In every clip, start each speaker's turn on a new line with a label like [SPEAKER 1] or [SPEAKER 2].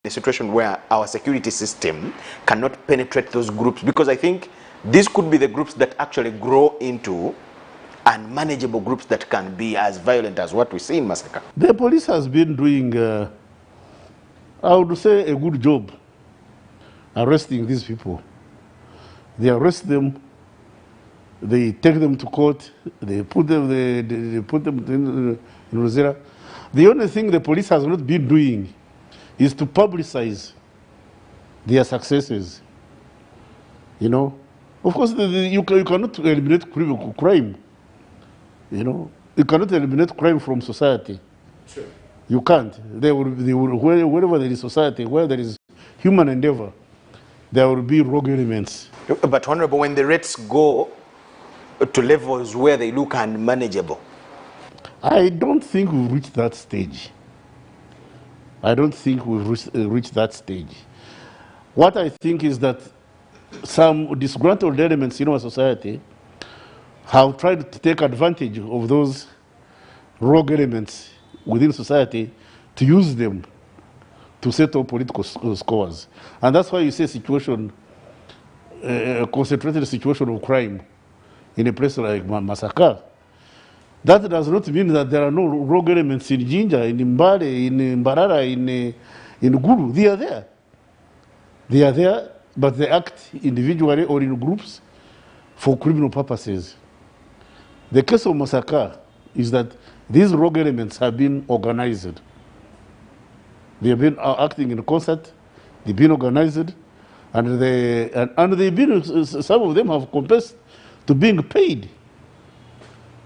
[SPEAKER 1] a situation where our security system cannot penetrate those groups? Because I think these could be the groups that actually grow into unmanageable groups that can be as violent as what we see in Masaka.
[SPEAKER 2] The police has been doing, I would say, a good job arresting these people. They arrest them, they take them to court, they put them, they put them in Rosera. The only thing the police has not been doing is to publicize their successes. You know, of course, you cannot eliminate crime. You know, you cannot eliminate crime from society.
[SPEAKER 1] Sure.
[SPEAKER 2] You can't. Wherever there is society, where there is human endeavor, there will be rogue elements.
[SPEAKER 1] But Honorable, when the rates go to levels where they look unmanageable,
[SPEAKER 2] I don't think we've reached that stage. I don't think we've reached that stage. What I think is that some disgruntled elements in our society have tried to take advantage of those rogue elements within society to use them to settle political scores. And that's why you see a situation, a concentrated situation of crime in a place like Masaka. That does not mean that there are no rogue elements in Jinja, in Mbale, in Mbarara, in Guru. They are there. They are there, but they act individually or in groups for criminal purposes. The case of Masaka is that these rogue elements have been organized. They have been acting in concert, they've been organized, and they've been, some of them have confessed to being paid.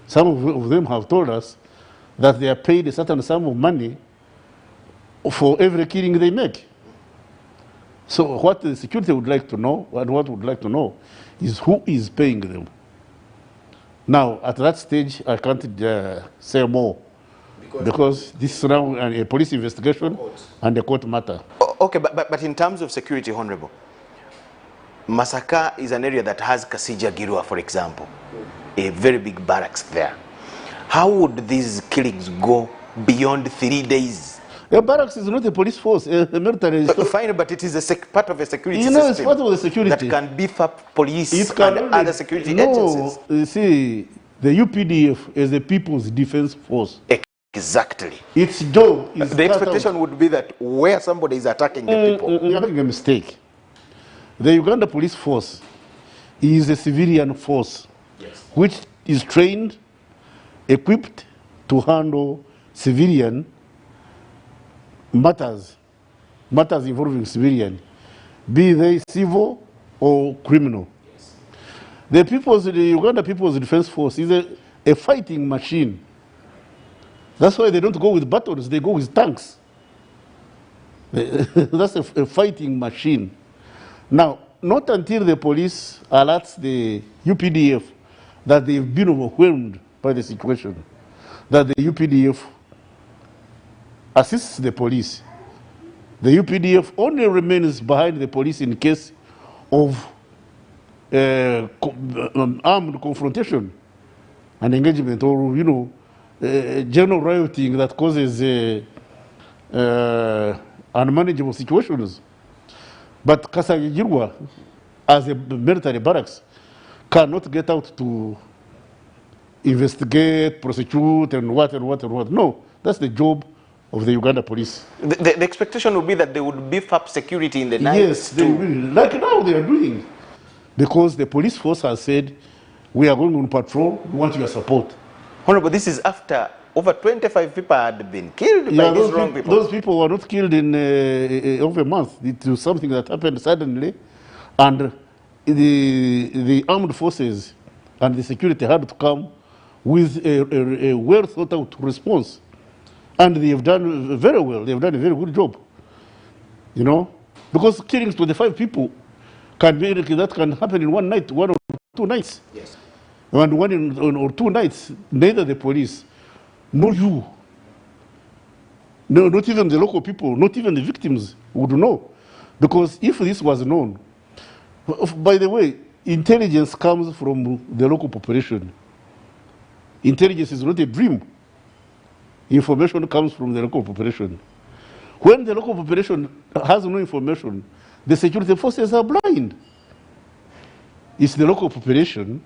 [SPEAKER 2] Some of them have told us that they are paid a certain sum of money for every killing they make. So what the security would like to know, and what would like to know, is who is paying them. Now, at that stage, I can't say more, because this is now a police investigation and a court matter.
[SPEAKER 1] Okay, but in terms of security, Honorable, Masaka is an area that has Kasija Girua, for example, a very big barracks there. How would these killings go beyond 3 days?
[SPEAKER 2] A barracks is not a police force, a military.
[SPEAKER 1] Fine, but it is a part of a security
[SPEAKER 2] system.
[SPEAKER 1] It's
[SPEAKER 2] part of the security
[SPEAKER 1] that can beef up police and other security agencies.
[SPEAKER 2] You see, the UPDF is the People's Defense Force.
[SPEAKER 1] Exactly.
[SPEAKER 2] Its job is
[SPEAKER 1] the expectation would be that where somebody is attacking the people.
[SPEAKER 2] You're making a mistake. The Uganda Police Force is a civilian force, yes, which is trained, equipped to handle civilian matters involving civilian, be they civil or criminal. Yes. The Uganda People's Defense Force is a fighting machine. That's why they don't go with batons, they go with tanks. That's a fighting machine. Now, not until the police alerts the UPDF that they've been overwhelmed by the situation, that the UPDF assists the police. The UPDF only remains behind the police in case of armed confrontation and engagement, or, you know, general rioting that causes unmanageable situations. But Kasagirwa, as a military barracks, cannot get out to investigate, prosecute, and what. No, that's the job of the Uganda police.
[SPEAKER 1] The expectation would be that they would beef up security in the night.
[SPEAKER 2] Yes, they will. Like now they are doing. Because the police force has said, we are going on patrol, we want your support.
[SPEAKER 1] Honorable, this is after over 25 people had been killed by these wrong people.
[SPEAKER 2] Those people were not killed in over a month. It was something that happened suddenly, and the armed forces and the security had to come with a well thought out response. And they have done very well. They have done a very good job. You know? Because killing 25 people that can happen in one night, 1 or 2 nights.
[SPEAKER 1] Yes.
[SPEAKER 2] And 1 or 2 nights, neither the police nor you, no, not even the local people, not even the victims would know. Because if this was known, by the way, intelligence comes from the local population. Intelligence is not a dream. Information comes from the local population. When the local population has no information, the security forces are blind. It's the local population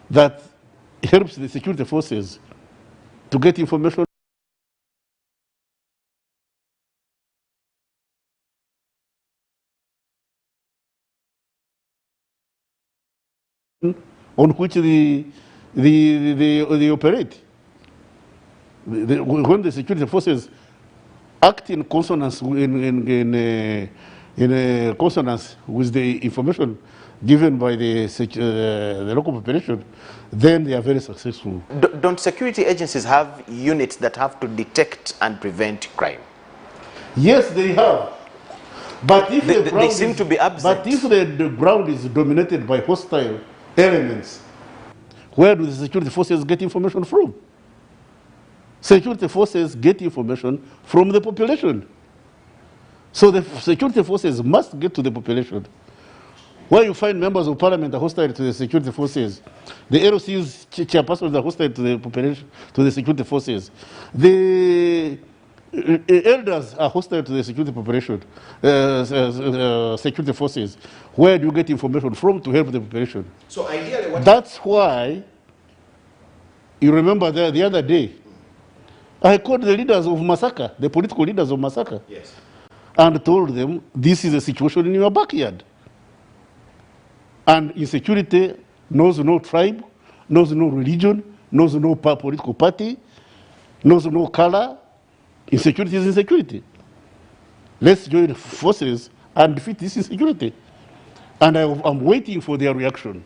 [SPEAKER 2] that helps the security forces to get information on which they operate. When the security forces act in consonance in consonance with the information given by the local population, then they are very successful.
[SPEAKER 1] Don't security agencies have units that have to detect and prevent crime?
[SPEAKER 2] Yes, they have. But if
[SPEAKER 1] they seem to be absent.
[SPEAKER 2] But if the ground is dominated by hostile elements, where do the security forces get information from? Security forces get information from the population. So the security forces must get to the population. Where you find members of parliament are hostile to the security forces, the LOC's chairpersons are hostile to the population, to the security forces. The elders are hostile to the security population, security forces. Where do you get information from to help the population?
[SPEAKER 1] So ideally,
[SPEAKER 2] that's why you remember the other day, I called the leaders of Masaka, the political leaders of Masaka,
[SPEAKER 1] yes,
[SPEAKER 2] and told them this is a situation in your backyard. And insecurity knows no tribe, knows no religion, knows no political party, knows no color. Insecurity is insecurity. Let's join forces and defeat this insecurity. And I'm waiting for their reaction.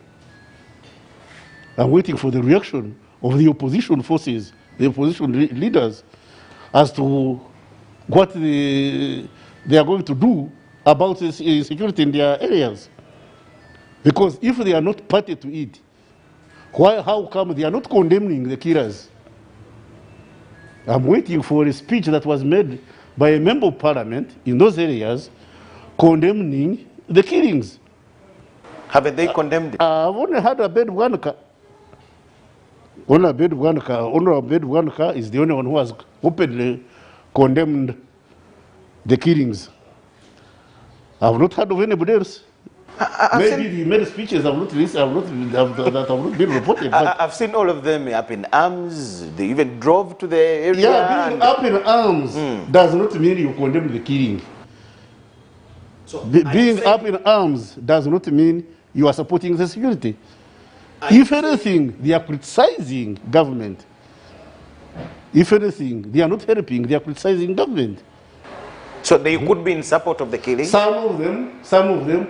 [SPEAKER 2] I'm waiting for the reaction of the opposition forces, the opposition leaders, as to what they are going to do about insecurity in their areas. Because if they are not party to it, how come they are not condemning the killers? I'm waiting for a speech that was made by a member of parliament in those areas condemning the killings.
[SPEAKER 1] Haven't they condemned it?
[SPEAKER 2] I've only had a bed Wanaka. Only a bed Wanaka is the only one who has openly condemned the killings. I've not heard of anybody else. Maybe the many speeches have not been reported.
[SPEAKER 1] I've seen all of them up in arms. They even drove to the area.
[SPEAKER 2] Yeah, being up in arms does not mean you condemn the killing. So being up in arms does not mean you are supporting the security. If anything, they are criticizing government. If anything, they are not helping, they are criticizing government.
[SPEAKER 1] So they could be in support of the killing?
[SPEAKER 2] Some of them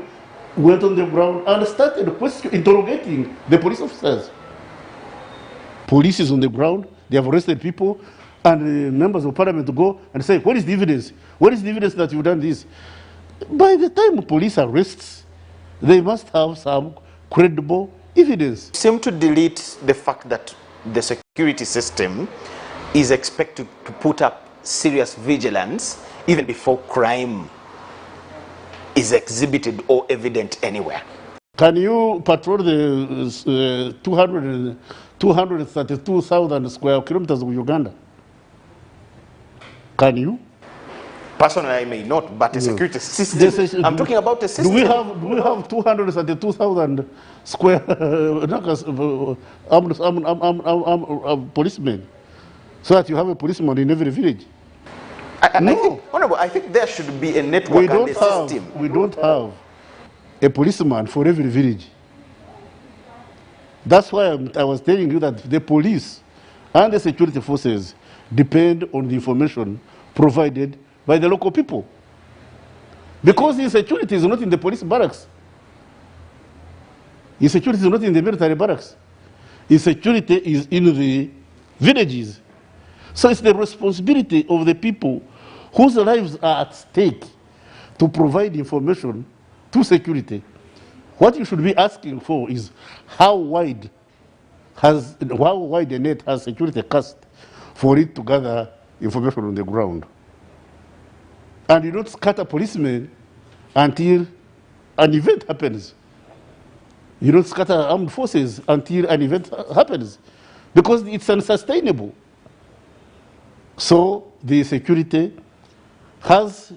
[SPEAKER 2] went on the ground and started interrogating the police officers. Police is on the ground, they have arrested people, and members of parliament go and say, what is the evidence? What is the evidence that you've done this? By the time police arrests, they must have some credible evidence.
[SPEAKER 1] Seem to delete the fact that the security system is expected to put up serious vigilance even before crime is exhibited or evident anywhere.
[SPEAKER 2] Can you patrol the 232,000 square kilometers of Uganda? Can you?
[SPEAKER 1] Personally, I may not, but a security system. I'm talking about a system.
[SPEAKER 2] Do we have 232,000 square policemen, so that you have a policeman in every village?
[SPEAKER 1] No. I think there should be a network and a system.
[SPEAKER 2] We don't have a policeman for every village. That's why I was telling you that the police and the security forces depend on the information provided by the local people. Because insecurity is not in the police barracks. Insecurity is not in the military barracks. Insecurity is in the villages. So it's the responsibility of the people whose lives are at stake to provide information to security. What you should be asking for is how wide a net has security cast for it to gather information on the ground. And you don't scatter policemen until an event happens. You don't scatter armed forces until an event happens, because it's unsustainable. So the security has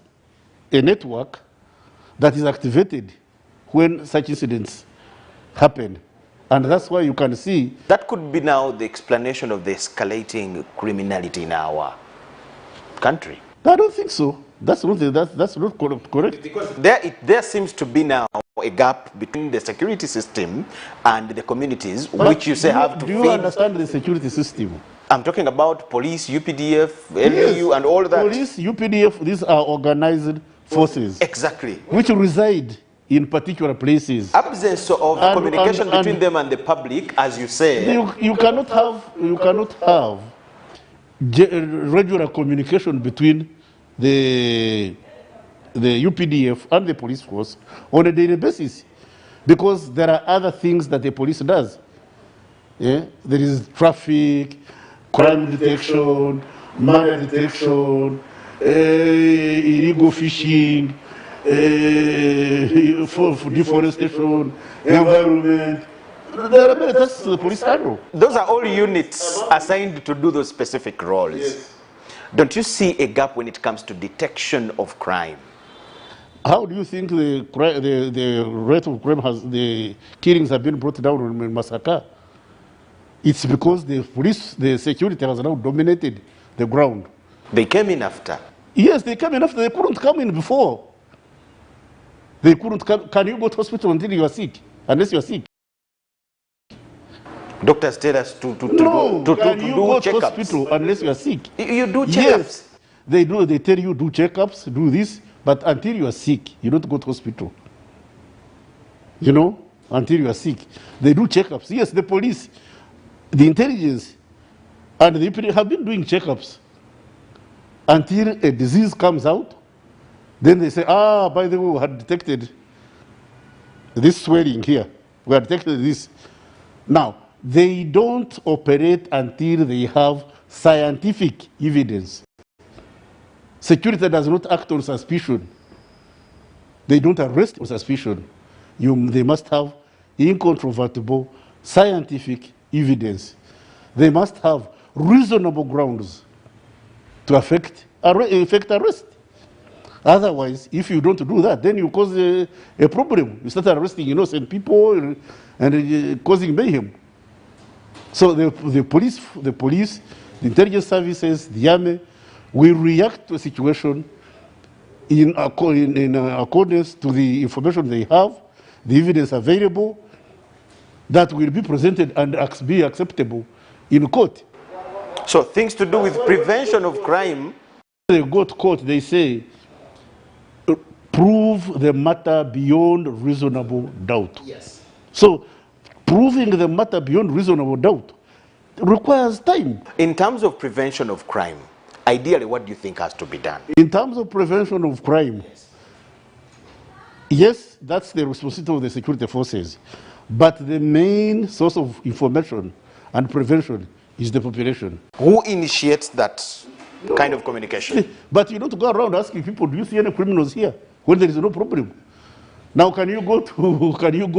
[SPEAKER 2] a network that is activated when such incidents happen. And that's why you can see.
[SPEAKER 1] That could be now the explanation of the escalating criminality in our country.
[SPEAKER 2] I don't think so. That's not correct.
[SPEAKER 1] Because there seems to be now a gap between the security system and the communities,
[SPEAKER 2] But
[SPEAKER 1] which you say have to
[SPEAKER 2] do you
[SPEAKER 1] feed.
[SPEAKER 2] understand the security system?
[SPEAKER 1] I'm talking about police, UPDF, LU, and all that.
[SPEAKER 2] Police, UPDF, these are organized forces.
[SPEAKER 1] Exactly.
[SPEAKER 2] Which reside in particular places.
[SPEAKER 1] Absence of communication between them and the public, as you say.
[SPEAKER 2] You cannot have regular communication between the UPDF and the police force on a daily basis, because there are other things that the police does. Yeah? There is traffic, crime detection, murder detection, illegal fishing, for deforestation, environment. That's the police handle.
[SPEAKER 1] Those are all units assigned to do those specific roles.
[SPEAKER 2] Yes.
[SPEAKER 1] Don't you see a gap when it comes to detection of crime?
[SPEAKER 2] How do you think the rate of crime the killings have been brought down in Masaka? It's because the security has now dominated the ground.
[SPEAKER 1] They came in after.
[SPEAKER 2] Yes, they came in after. They couldn't come in before. They couldn't come. Can you go to hospital until you are sick? Unless you are sick.
[SPEAKER 1] Doctors tell us to do checkups.
[SPEAKER 2] Hospital unless you are sick?
[SPEAKER 1] You do checkups.
[SPEAKER 2] Yes, they do. They tell you do checkups, do this, but until you are sick, you don't go to hospital. You know, until you are sick, they do checkups. Yes, the police, the intelligence, and the people have been doing checkups until a disease comes out. Then they say, by the way, we had detected this swelling here. We had detected this. Now, they don't operate until they have scientific evidence. Security does not act on suspicion. They don't arrest on suspicion. They must have incontrovertible scientific evidence. They must have reasonable grounds to effect arrest. Otherwise, if you don't do that, then you cause a problem. You start arresting innocent people and causing mayhem. So the police, the intelligence services, the army will react to a situation in accordance to the information they have, the evidence available, that will be presented and be acceptable in court.
[SPEAKER 1] So things to do with prevention of crime.
[SPEAKER 2] They go to court, they say, prove the matter beyond reasonable doubt.
[SPEAKER 1] Yes.
[SPEAKER 2] So proving the matter beyond reasonable doubt requires time.
[SPEAKER 1] In terms of prevention of crime, ideally, what do you think has to be done?
[SPEAKER 2] In terms of prevention of crime, yes, that's the responsibility of the security forces. But the main source of information and prevention is the population.
[SPEAKER 1] Who initiates that kind of communication?
[SPEAKER 2] But you don't go around asking people, do you see any criminals here? When there is no problem. Now, can you go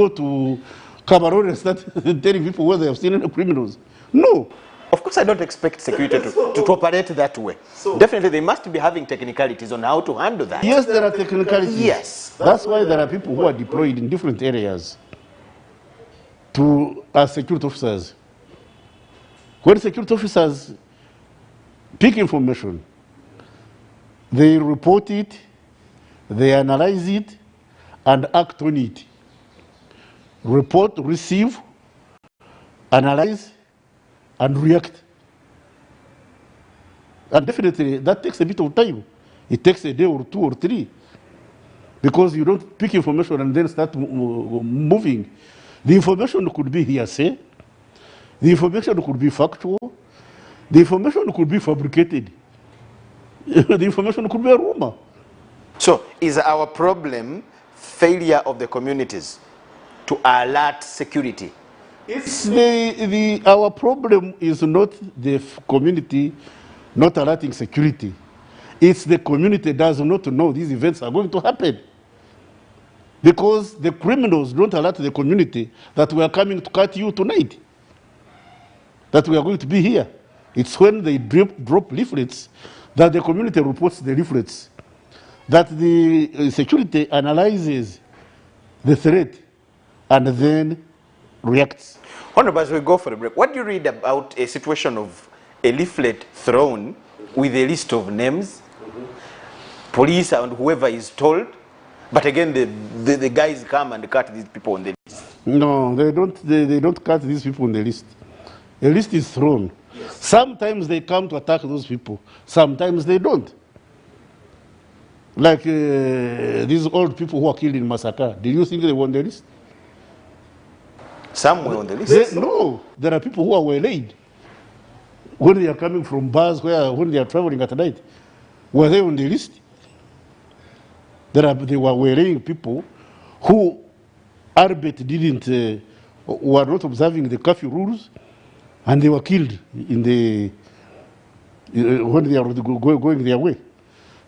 [SPEAKER 2] to Cameroon and start telling people whether they have seen any criminals? No.
[SPEAKER 1] Of course, I don't expect security to operate that way. So definitely, they must be having technicalities on how to handle that.
[SPEAKER 2] Yes, there are technicalities.
[SPEAKER 1] Yes.
[SPEAKER 2] That's why there are people who are deployed in different areas as security officers. When security officers pick information, they report it, they analyze it, and act on it. Report, receive, analyze, and react. And definitely, that takes a bit of time. It takes a day or two or three. Because you don't pick information and then start moving. The information could be hearsay. The information could be factual. The information could be fabricated. The information could be a rumor.
[SPEAKER 1] So, is our problem failure of the communities to alert security?
[SPEAKER 2] It's our problem is not the community not alerting security. It's the community does not know these events are going to happen. Because the criminals don't alert the community that we are coming to cut you tonight, that we are going to be here. It's when they drop leaflets that the community reports the leaflets that the security analyzes the threat and then reacts.
[SPEAKER 1] Honorable, as we go for a break, what do you read about a situation of a leaflet thrown with a list of names, police and whoever is told, but again the guys come and cut these people on the list?
[SPEAKER 2] No, they don't cut these people on the list. A list is thrown. Yes. Sometimes they come to attack those people. Sometimes they don't. Like these old people who are killed in Massacre. Did you think they were on the list?
[SPEAKER 1] Some were on the list.
[SPEAKER 2] No, there are people who are waylaid when they are coming from bars, when they are traveling at night. Were they on the list? They were waylaying people who Arbet were not observing the curfew rules, and they were killed when they are going their way.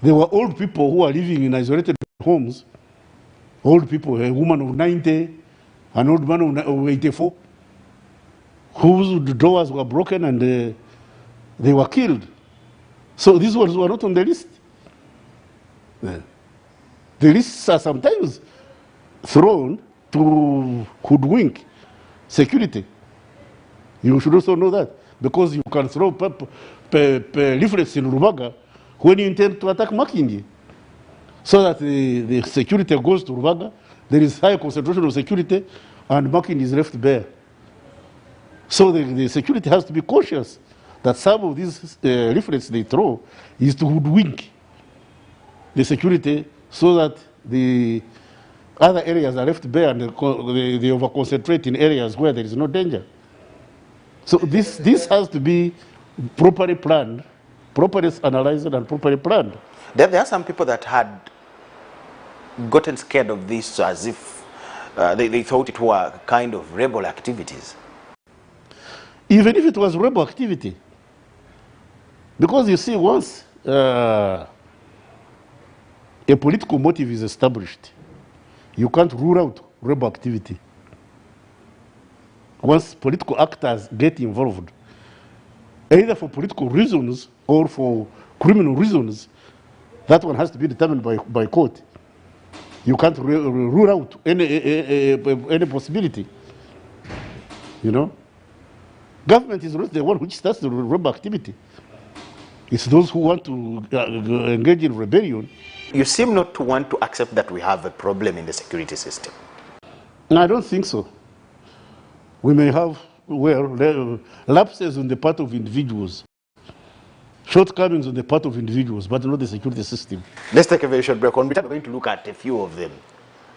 [SPEAKER 2] There were old people who are living in isolated homes, old people, a woman of 90, an old man of 84, whose doors were broken and they were killed. So these ones were not on the list. The lists are sometimes thrown to hoodwink security. You should also know that, because you can throw leaflets in Rubaga when you intend to attack Makindi, so that the security goes to Rubaga, there is high concentration of security, and Makindi is left bare. So the security has to be cautious that some of these leaflets they throw is to hoodwink the security, so that the other areas are left bare and they over-concentrate in areas where there is no danger. So this has to be properly planned, properly analyzed and properly planned.
[SPEAKER 1] There are some people that had gotten scared of this as if they thought it were kind of rebel activities.
[SPEAKER 2] Even if it was rebel activity. Because you see, once a political motive is established, you can't rule out rebel activity. Once political actors get involved, either for political reasons or for criminal reasons, that one has to be determined by court. You can't rule out any possibility. You know? Government is not the one which starts the rebel activity. It's those who want to engage in rebellion.
[SPEAKER 1] You seem not to want to accept that we have a problem in the security system.
[SPEAKER 2] No, I don't think so. We may have, lapses on the part of individuals, shortcomings on the part of individuals, but not the security system.
[SPEAKER 1] Let's take a very short break. On return, we're going to look at a few of them,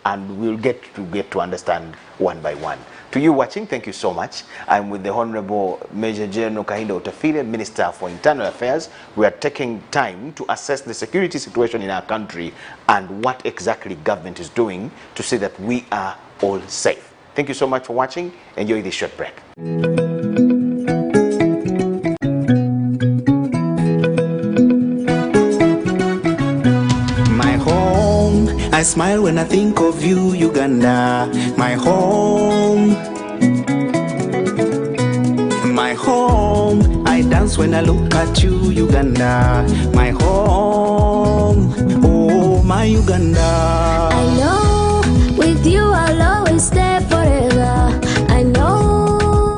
[SPEAKER 1] and we'll get to understand one by one. To you watching, thank you so much. I'm with the Honorable Major General Kahinda Otafire, Minister for Internal Affairs. We are taking time to assess the security situation in our country and what exactly government is doing to see that we are all safe. Thank you so much for watching. Enjoy this short break.
[SPEAKER 3] My home, I smile when I think of you, Uganda. My home. My home, I dance when I look at you, Uganda. My home, oh my Uganda.
[SPEAKER 4] I know with you I'll always stay forever. I know,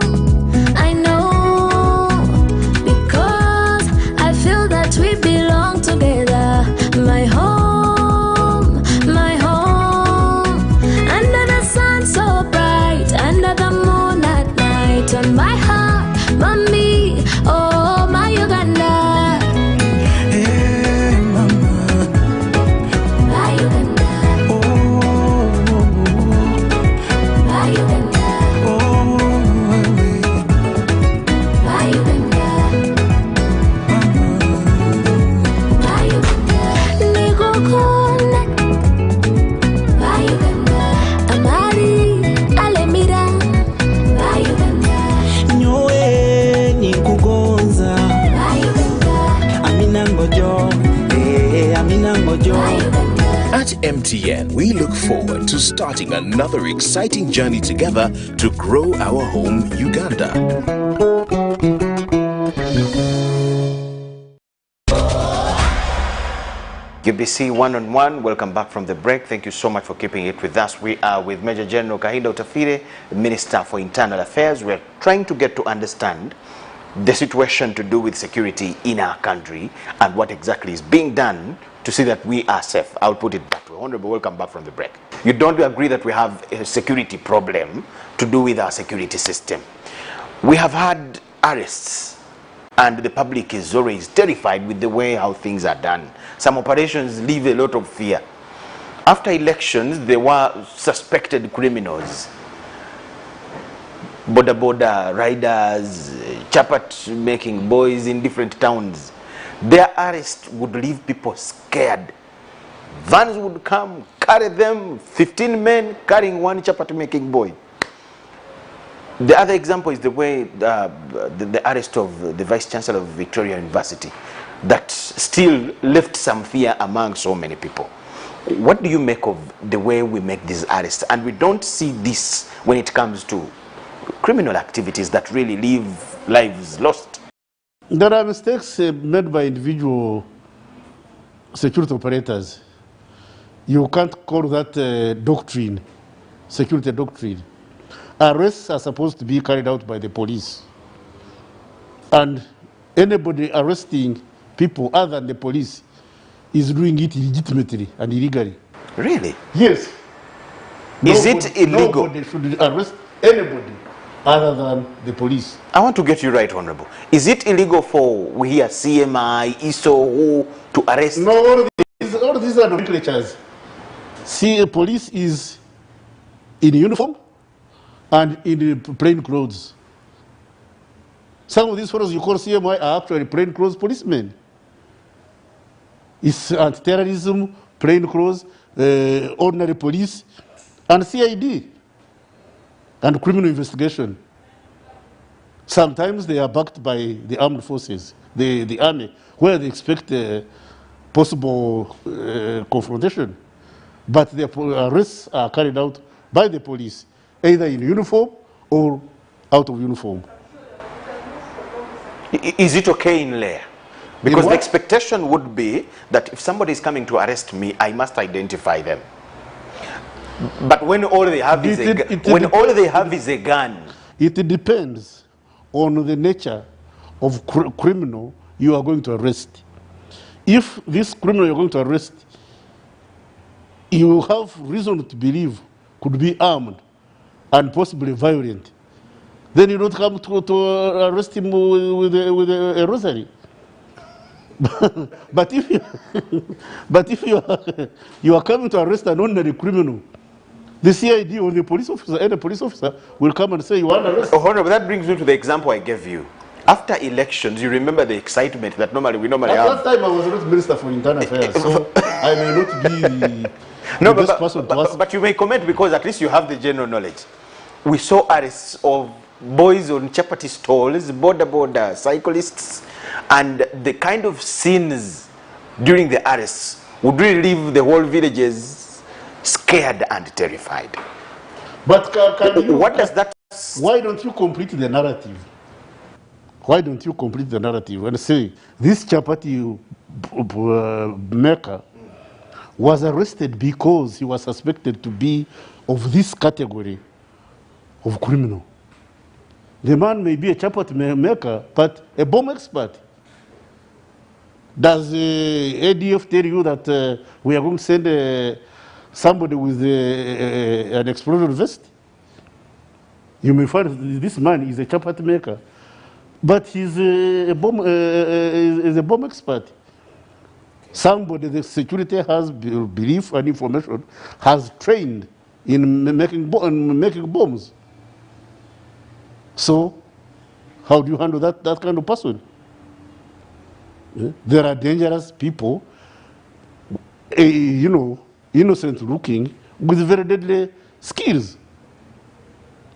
[SPEAKER 4] because I feel that we belong together. My home, under the sun so bright, under the moon at night, on my heart, mommy, oh my Uganda.
[SPEAKER 3] Hey, mama.
[SPEAKER 4] My Uganda. My Uganda. My Uganda. My Uganda. Nikukunda. My Uganda. Amari alemira. My Uganda.
[SPEAKER 3] Nyowe nikugonza.
[SPEAKER 4] My Uganda.
[SPEAKER 3] Amina ngojo. Amina ngojo.
[SPEAKER 4] My Uganda.
[SPEAKER 5] At MTN, we look forward to starting another exciting journey together to grow our home, Uganda.
[SPEAKER 1] UBC One-on-One, welcome back from the break. Thank you so much for keeping it with us. We are with Major General Kahinda Utafire, Minister for Internal Affairs. We're trying to get to understand the situation to do with security in our country and what exactly is being done to see that we are safe. I'll put it that way. Honorable, welcome back from the break. You don't agree that we have a security problem to do with our security system. We have had arrests, and the public is always terrified with the way how things are done. Some operations leave a lot of fear. After elections, there were suspected criminals, border riders, chapat making boys in different towns. Their arrest would leave people scared. Vans would come, carry them, 15 men carrying one chapat making boy. The other example is the way the arrest of the Vice Chancellor of Victoria University that still left some fear among so many people. What do you make of the way we make these arrests? And we don't see this when it comes to criminal activities that really leave lives lost.
[SPEAKER 2] There are mistakes made by individual security operators. You can't call that doctrine, security doctrine. Arrests are supposed to be carried out by the police. And anybody arresting people other than the police is doing it illegitimately and illegally.
[SPEAKER 1] Really?
[SPEAKER 2] Yes.
[SPEAKER 1] Is it illegal?
[SPEAKER 2] Nobody should arrest anybody other than the police.
[SPEAKER 1] I want to get you right, Honorable. Is it illegal for we hear CMI, ISO, to arrest?
[SPEAKER 2] No, all these are nomenclatures. See, police is in uniform and in plain clothes. Some of these fellows you call CMI are actually plain clothes policemen. It's anti-terrorism, plain clothes, ordinary police, and CID, and criminal investigation. Sometimes they are backed by the armed forces, the army, where they expect possible confrontation. But the arrests are carried out by the police, either in uniform or out of uniform.
[SPEAKER 1] Is it okay in layer? Because the expectation would be that if somebody is coming to arrest me, I must identify them. But when all they have is a gun.
[SPEAKER 2] It depends on the nature of criminal you are going to arrest. If this criminal you're going to arrest, you have reason to believe could be armed and possibly violent, then you don't come to arrest him with a rosary. But if you are coming to arrest an ordinary criminal, the CID or the police officer, any police officer will come and say you want to arrest.
[SPEAKER 1] Oh, Honorable, that brings me to the example I gave you. After elections, you remember the excitement that we normally have.
[SPEAKER 2] At that time, I was not Minister for Internal Affairs, so I may not be the best person to ask.
[SPEAKER 1] But you may comment because at least you have the general knowledge. We saw arrests of boys on chapati stalls, border cyclists, and the kind of scenes during the arrests would really leave the whole villages scared and terrified.
[SPEAKER 2] But can you,
[SPEAKER 1] what does that?
[SPEAKER 2] Why don't you complete the narrative? Why don't you complete the narrative and say this chapati maker was arrested because he was suspected to be of this category of criminal? The man may be a chapati maker, but a bomb expert. Does ADF tell you that we are going to send somebody with an explosion vest? You may find this man is a chapati maker, but he's a bomb expert. Somebody the security has belief and information has trained in making bombs. So, how do you handle that kind of person? Yeah? There are dangerous people, innocent looking, with very deadly skills.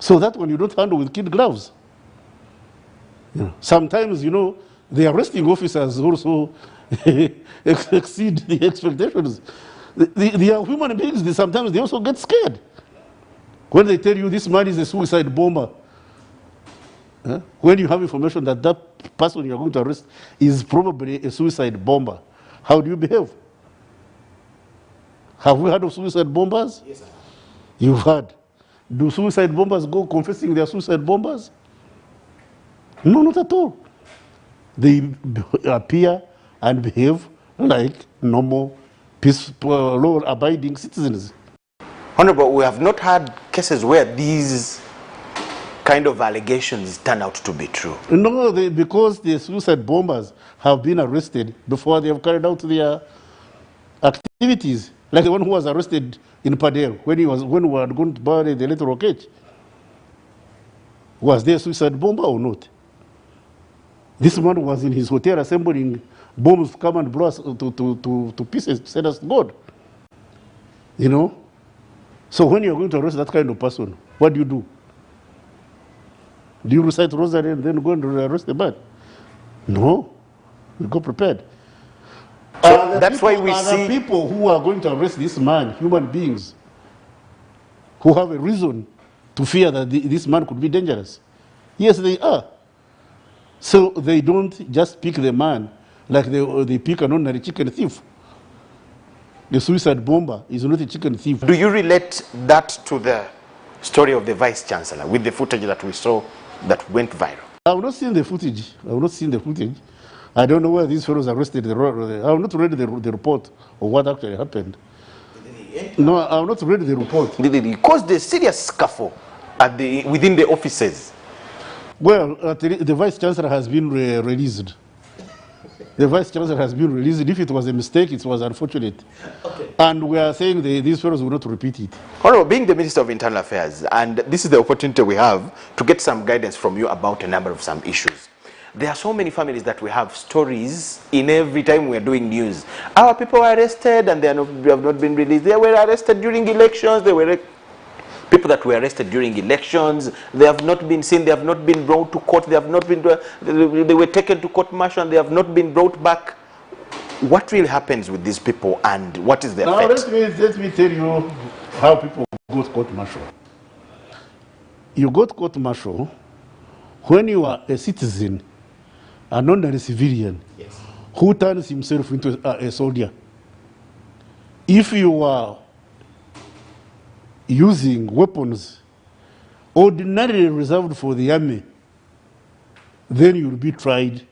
[SPEAKER 2] So that one you don't handle with kid gloves. Yeah. Sometimes, the arresting officers also exceed the expectations. They are human beings. Sometimes they also get scared. When they tell you this man is a suicide bomber, when you have information that that person you're going to arrest is probably a suicide bomber, how do you behave? Have we heard of suicide bombers?
[SPEAKER 1] Yes, sir.
[SPEAKER 2] You've heard. Do suicide bombers go confessing they are suicide bombers? No, not at all. They appear and behave like normal, peaceful, law-abiding citizens.
[SPEAKER 1] Honorable, we have not had cases where these kind of allegations turn out to be true.
[SPEAKER 2] No, because the suicide bombers have been arrested before they have carried out their activities, like the one who was arrested in Padel when we had gone to bury the little rocket. Was there a suicide bomber or not? This man was in his hotel assembling bombs to come and blow us to pieces, to send us to God. You know? So when you're going to arrest that kind of person, what do? Do you recite rosary and then go and arrest the man? No. You go prepared.
[SPEAKER 1] So that's why we see
[SPEAKER 2] people who are going to arrest this man, human beings, who have a reason to fear that this man could be dangerous. Yes, they are. So they don't just pick the man like they pick an ordinary chicken thief. The suicide bomber is not a chicken thief.
[SPEAKER 1] Do you relate that to the story of the Vice Chancellor with the footage that we saw that went viral?
[SPEAKER 2] I have not seen the footage. I don't know where these fellows arrested. I have not read the report of what actually happened. No, I have not read the report.
[SPEAKER 1] It caused a serious scuffle within the offices.
[SPEAKER 2] Well, the Vice Chancellor has been released. The Vice Chancellor has been released. If it was a mistake, it was unfortunate. Okay. And we are saying these fellows will not repeat it.
[SPEAKER 1] Honorable, being the Minister of Internal Affairs, and this is the opportunity we have to get some guidance from you about a number of some issues. There are so many families that we have stories in every time we are doing news. Our people were arrested and they have not been released. They were arrested during elections. They were people that were arrested during elections. They have not been seen. They have not been brought to court. They have not been. They were taken to court martial and they have not been brought back. What really happens with these people and what is their fate?
[SPEAKER 2] Let me tell you how people go to court martial. You go to court martial when you are a citizen, an ordinary civilian, yes, who turns himself into a soldier. If you are using weapons ordinarily reserved for the army, then you'll be tried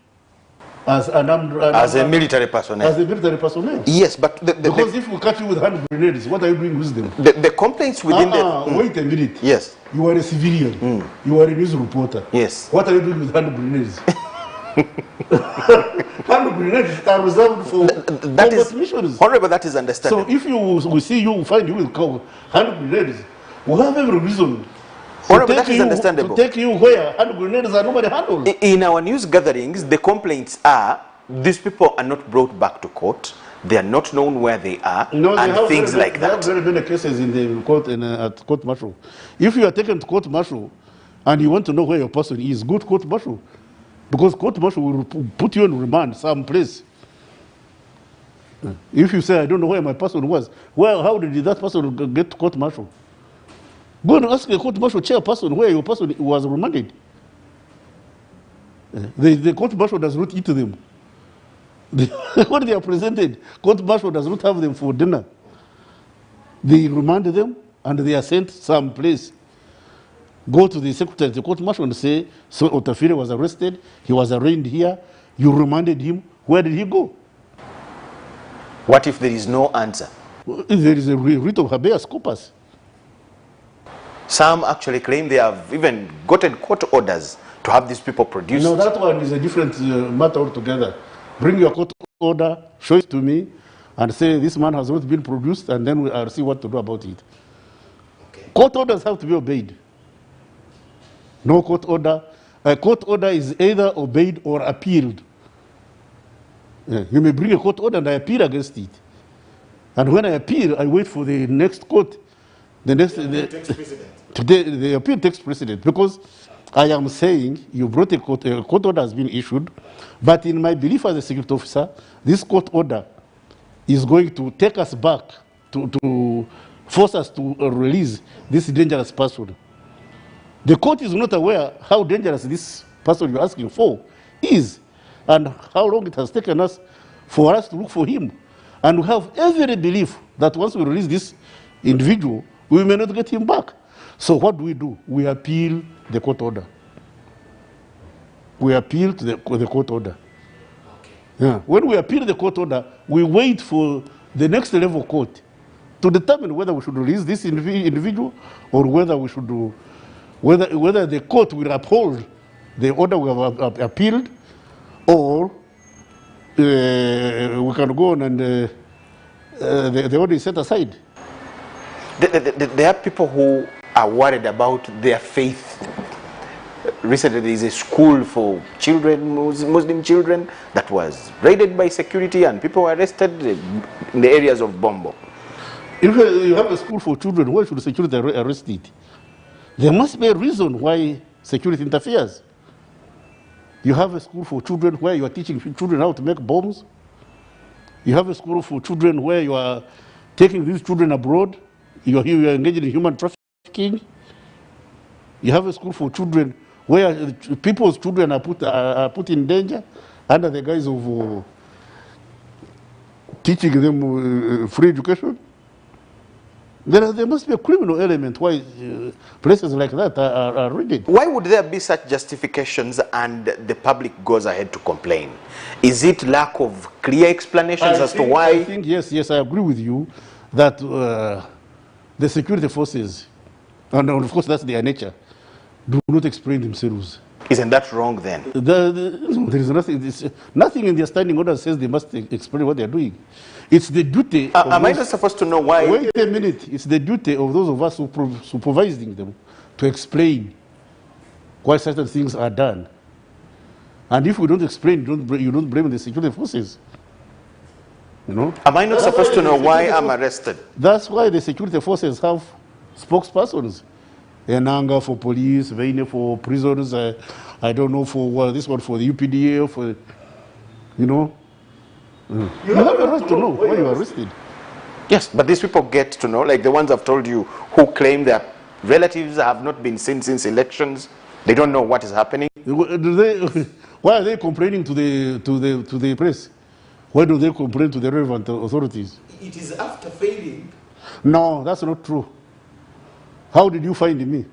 [SPEAKER 2] as a
[SPEAKER 1] military personnel.
[SPEAKER 2] As a military personnel.
[SPEAKER 1] Yes, but
[SPEAKER 2] because if we catch you with hand grenades, what are you doing with them?
[SPEAKER 1] The complaints within
[SPEAKER 2] wait a minute.
[SPEAKER 1] Yes.
[SPEAKER 2] You are a civilian. You are a news reporter.
[SPEAKER 1] Yes.
[SPEAKER 2] What are you doing with hand grenades? Hand grenades are reserved for missions.
[SPEAKER 1] Honorable, that is understandable.
[SPEAKER 2] So if we see you, find you with hand grenades, we have every reason
[SPEAKER 1] Honorable, that is understandable.
[SPEAKER 2] To take you where hand grenades are normally handled.
[SPEAKER 1] In our news gatherings, the complaints are these people are not brought back to court. They are not known where they are, and things like that.
[SPEAKER 2] There have very many cases in the court at court martial. If you are taken to court martial and you want to know where your person is, go to court martial. Because court martial will put you on remand someplace. If you say, I don't know where my person was, well, how did that person get to court martial? Go and ask a court martial chairperson where your person was remanded. The court martial does not eat them. When they are presented, court martial does not have them for dinner. They remand them and they are sent someplace. Go to the secretary of the court martial and say, so Otafire was arrested, he was arraigned here, you remanded him, where did he go?
[SPEAKER 1] What if there is no answer?
[SPEAKER 2] There is a writ of habeas corpus.
[SPEAKER 1] Some actually claim they have even gotten court orders to have these people produced.
[SPEAKER 2] No, that one is a different matter altogether. Bring your court order, show it to me, and say this man has not been produced, and then we'll see what to do about it. Okay. Court orders have to be obeyed. No court order. A court order is either obeyed or appealed. You may bring a court order and I appeal against it. And when I appeal, I wait for the next court. The appeal takes precedent. Because I am saying you brought a court order has been issued, but in my belief as a security officer, this court order is going to take us back to force us to release this dangerous person. The court is not aware how dangerous this person you're asking for is and how long it has taken us for us to look for him. And we have every belief that once we release this individual, we may not get him back. So what do? We appeal the court order. We appeal to the court order. Yeah. When we appeal the court order, we wait for the next level court to determine whether we should release this individual or whether we should do, whether the court will uphold the order we have appealed, or we can go on and the order is set aside.
[SPEAKER 1] There are people who are worried about their faith. Recently, there is a school for children, Muslim children, that was raided by security and people were arrested in the areas of Bombo.
[SPEAKER 2] If you have a school for children, why should security arrest it? There must be a reason why security interferes. You have a school for children where you are teaching children how to make bombs. You have a school for children where you are taking these children abroad. You are engaging in human trafficking. You have a school for children where people's children are put in danger under the guise of teaching them free education. There must be a criminal element why places like that are raided.
[SPEAKER 1] Why would there be such justifications and the public goes ahead to complain? Is it lack of clear explanations as to why?
[SPEAKER 2] I think, yes, I agree with you that the security forces, and of course that's their nature, do not explain themselves.
[SPEAKER 1] Isn't that wrong then?
[SPEAKER 2] There is nothing in their standing order says they must explain what they are doing. It's the duty.
[SPEAKER 1] Am I not supposed to know why?
[SPEAKER 2] Wait a minute. It's the duty of those of us supervising them to explain why certain things are done. And if we don't explain, you don't blame the security forces. You know?
[SPEAKER 1] Am I not supposed to know why I'm arrested?
[SPEAKER 2] That's why the security forces have spokespersons. Enanga for police, Veine for prisoners, I don't know for this one for the UPDA, for, you know. You have a right to know why you are arrested.
[SPEAKER 1] Yes, but these people get to know, like the ones I've told you, who claim their relatives have not been seen since elections. They don't know what is happening.
[SPEAKER 2] Why are they complaining to the press? Why do they complain to the relevant authorities?
[SPEAKER 1] It is after failing.
[SPEAKER 2] No, that's not true. How did you find me?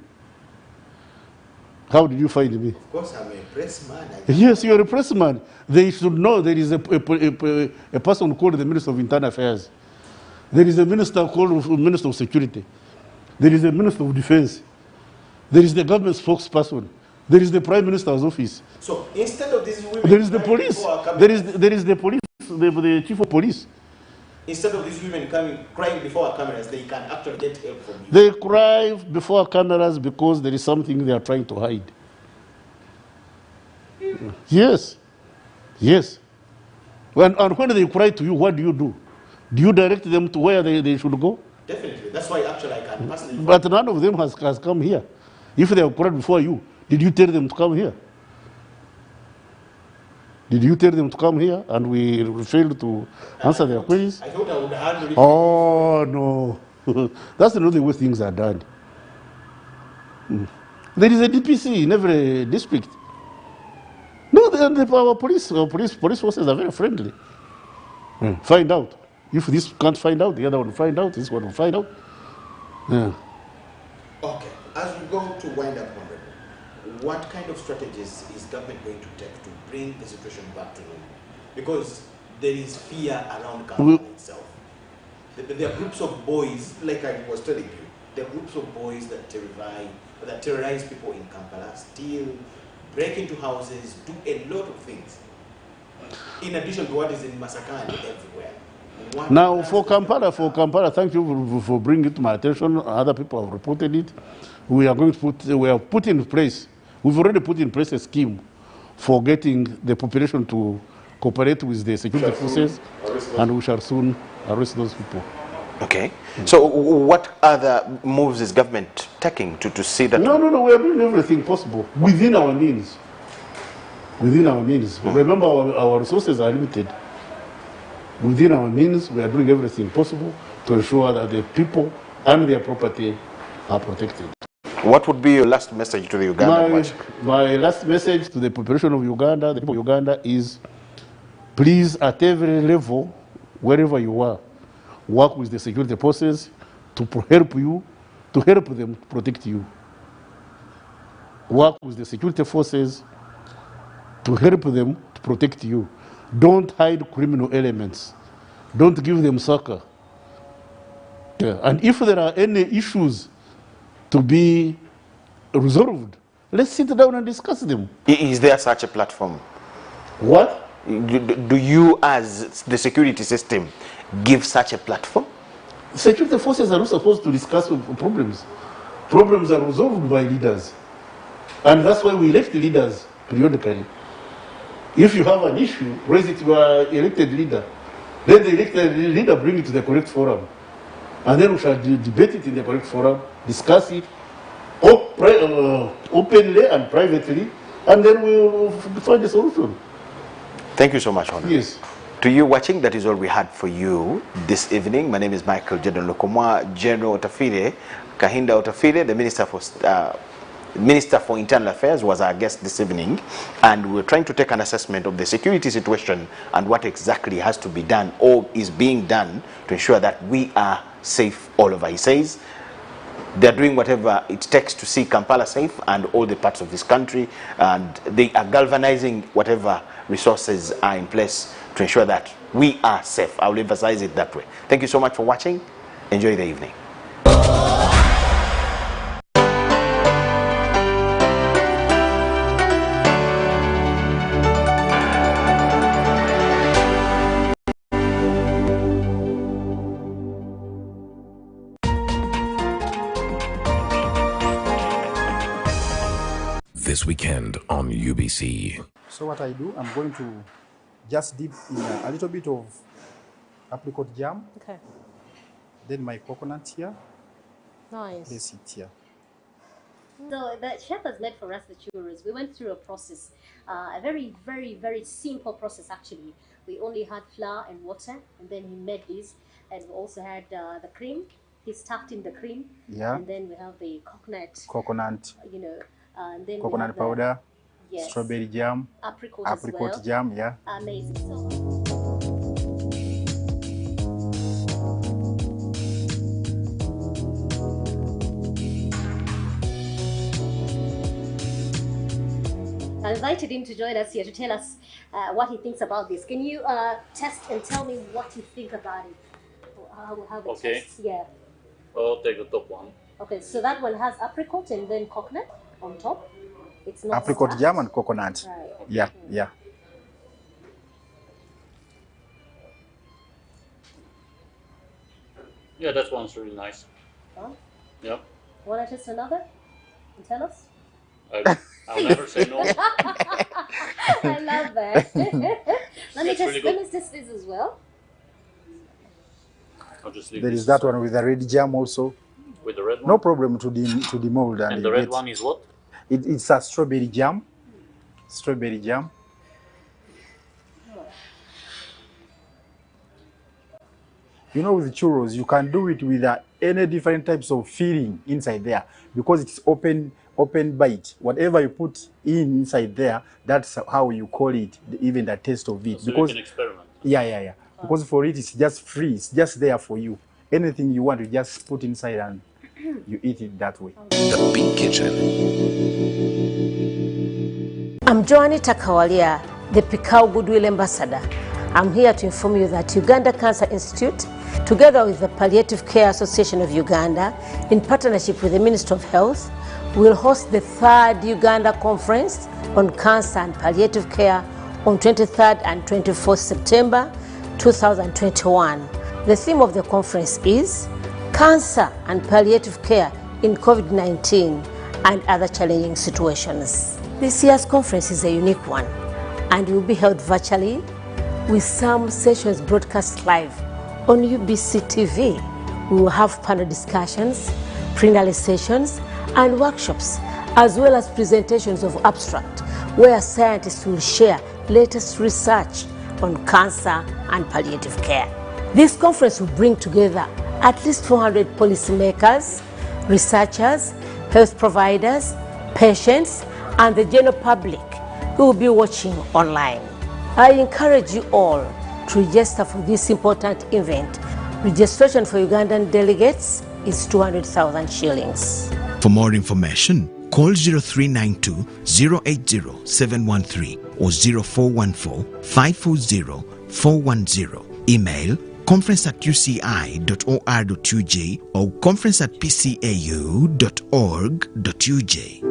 [SPEAKER 2] How did you find me?
[SPEAKER 1] Of course, I'm a press man.
[SPEAKER 2] Yes, you're a press man. They should know there is a person called the Minister of Internal Affairs. There is a minister called Minister of Security. There is a Minister of Defense. There is the government spokesperson. There is the Prime Minister's office.
[SPEAKER 1] So instead of these women,
[SPEAKER 2] there is the police. There is the police, the chief of police.
[SPEAKER 1] Instead of these women crying before our cameras, they can actually get help from you.
[SPEAKER 2] They cry before our cameras because there is something they are trying to hide. Yes. Yes. And when they cry to you, what do? Do you direct them to where they should go?
[SPEAKER 1] Definitely. That's why actually I can personally.
[SPEAKER 2] But none of them has come here. If they have cried before you, did you tell them to come here? Did you tell them to come here and we failed to answer their queries?
[SPEAKER 1] I thought I would handle it.
[SPEAKER 2] Oh, no. That's not the way things are done. There is a DPC in every district. No, our police forces are very friendly. Find out. If this can't find out, the other one will find out, this one will find out.
[SPEAKER 1] Okay. As we go to wind up, Honorable, what kind of strategies is government going to take to bring the situation back to normal? Because there is fear around Kampala itself. There are groups of boys, like I was telling you, there are groups of boys that terrorize people in Kampala, steal, break into houses, do a lot of things. In addition to what is in Masakani everywhere.
[SPEAKER 2] Now, for Kampala, thank you for bringing it to my attention. Other people have reported it. We have put in place, we've already put in place a scheme for getting the population to cooperate with the security forces, and we shall soon arrest those people.
[SPEAKER 1] Okay. So what other moves is government taking to see that?
[SPEAKER 2] No, we are doing everything possible within our means. Within our means. Remember, our resources are limited. Within our means, we are doing everything possible to ensure that the people and their property are protected.
[SPEAKER 1] What would be your last message to the Uganda?
[SPEAKER 2] My last message to the population of Uganda, the people of Uganda, is please, at every level, wherever you are, work with the security forces to help you, to help them protect you. Work with the security forces to help them to protect you. Don't hide criminal elements. Don't give them succor. Yeah. And if there are any issues to be resolved, let's sit down and discuss them.
[SPEAKER 1] Is there such a platform?
[SPEAKER 2] What?
[SPEAKER 1] Do you, as the security system, give such a platform?
[SPEAKER 2] Security forces are not supposed to discuss problems. Problems are resolved by leaders. And that's why we elect leaders periodically. If you have an issue, raise it to your elected leader. Then the elected leader bring it to the correct forum. And then we shall debate it in the correct forum, discuss it openly and privately, and then we'll find a solution.
[SPEAKER 1] Thank you so much, Honor.
[SPEAKER 2] Yes.
[SPEAKER 1] To you watching, that is all we had for you this evening. My name is Michael Jordan Lukomwa. General Otafire, Kahinda Otafire, the Minister for Internal Affairs, was our guest this evening, and we're trying to take an assessment of the security situation and what exactly has to be done or is being done to ensure that we are safe all over. He says they're doing whatever it takes to see Kampala safe and all the parts of this country, and they are galvanizing whatever resources are in place to ensure that we are safe. I will emphasize it that way. Thank you so much for watching. Enjoy the evening.
[SPEAKER 5] This weekend on UBC.
[SPEAKER 6] So what I do, I'm going to just dip in a little bit of apricot jam.
[SPEAKER 7] Okay.
[SPEAKER 6] Then my coconut here.
[SPEAKER 7] Nice.
[SPEAKER 6] Place it here.
[SPEAKER 7] So the chef has made for us the churros. We went through a process, a very, very, very simple process actually. We only had flour and water, and then he made this, and we also had the cream. He stuffed in the cream.
[SPEAKER 6] Yeah.
[SPEAKER 7] And then we have the coconut.
[SPEAKER 6] Coconut.
[SPEAKER 7] You know, and then
[SPEAKER 6] coconut
[SPEAKER 7] we have
[SPEAKER 6] powder.
[SPEAKER 7] Yes.
[SPEAKER 6] Strawberry jam.
[SPEAKER 7] Apricot as well.
[SPEAKER 6] Jam, yeah.
[SPEAKER 7] Amazing. So, I invited him to join us here to tell us what he thinks about this. Can you test and tell me what you think about it? How it
[SPEAKER 8] Okay.
[SPEAKER 7] tastes? Yeah.
[SPEAKER 8] I'll take the top one.
[SPEAKER 7] Okay, so that one has apricot and then coconut on top. It's not
[SPEAKER 6] Apricot
[SPEAKER 7] stuffed.
[SPEAKER 6] jam and coconut.
[SPEAKER 7] Right.
[SPEAKER 6] Yeah, yeah.
[SPEAKER 8] Yeah, that one's really nice.
[SPEAKER 7] Huh?
[SPEAKER 8] Yeah.
[SPEAKER 7] Want to test another? And tell us?
[SPEAKER 8] I'll never say no.
[SPEAKER 7] I love that. Let me
[SPEAKER 8] It's really
[SPEAKER 7] let
[SPEAKER 8] good.
[SPEAKER 7] me test this as well.
[SPEAKER 8] I'll just leave
[SPEAKER 6] There
[SPEAKER 8] this
[SPEAKER 6] is that one with the red jam also.
[SPEAKER 8] with the red one.
[SPEAKER 6] No problem to the mold.
[SPEAKER 8] And the red one is what?
[SPEAKER 6] It's a strawberry jam. Strawberry jam. You know, with churros, you can do it with any different types of filling inside there because it's open bite. Whatever you put inside there, that's how you call it, even the taste of it.
[SPEAKER 8] So
[SPEAKER 6] because
[SPEAKER 8] you can experiment.
[SPEAKER 6] yeah. Because for it, it's just free. It's just there for you. Anything you want, you just put inside and you eat it that way.
[SPEAKER 5] The Big Kitchen.
[SPEAKER 7] I'm Joanny Takawalia, the Pikau Goodwill Ambassador. I'm here to inform you that Uganda Cancer Institute, together with the Palliative Care Association of Uganda, in partnership with the Ministry of Health, will host the 3rd Uganda Conference on Cancer and Palliative Care on 23rd and 24th September 2021. The theme of the conference is Cancer and Palliative Care in COVID-19 and Other Challenging Situations. This year's conference is a unique one and will be held virtually with some sessions broadcast live on UBC TV. We will have panel discussions, plenary sessions, and workshops, as well as presentations of abstract, where scientists will share latest research on cancer and palliative care. This conference will bring together at least 400 policymakers, researchers, health providers, patients, and the general public who will be watching online. I encourage you all to register for this important event Registration for Ugandan delegates is 200,000 shillings.
[SPEAKER 9] For more information, call 0392 080 713 or 0414 540 410. Email conference@uci.or.uj or conference@pcau.org.uj.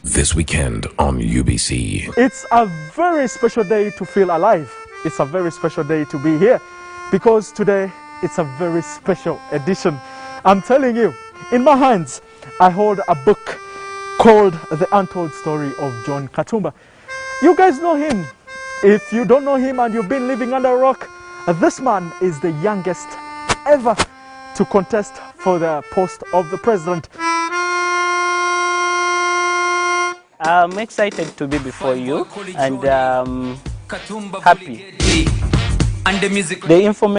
[SPEAKER 5] This weekend on UBC.
[SPEAKER 10] It's a very special day to feel alive. It's a very special day to be here because today it's a very special edition. I'm telling you, in my hands, I hold a book called The Untold Story of John Katumba. You guys know him. If you don't know him and you've been living under a rock, this man is the youngest ever to contest for the post of the president.
[SPEAKER 11] I'm excited to be before you and happy. The information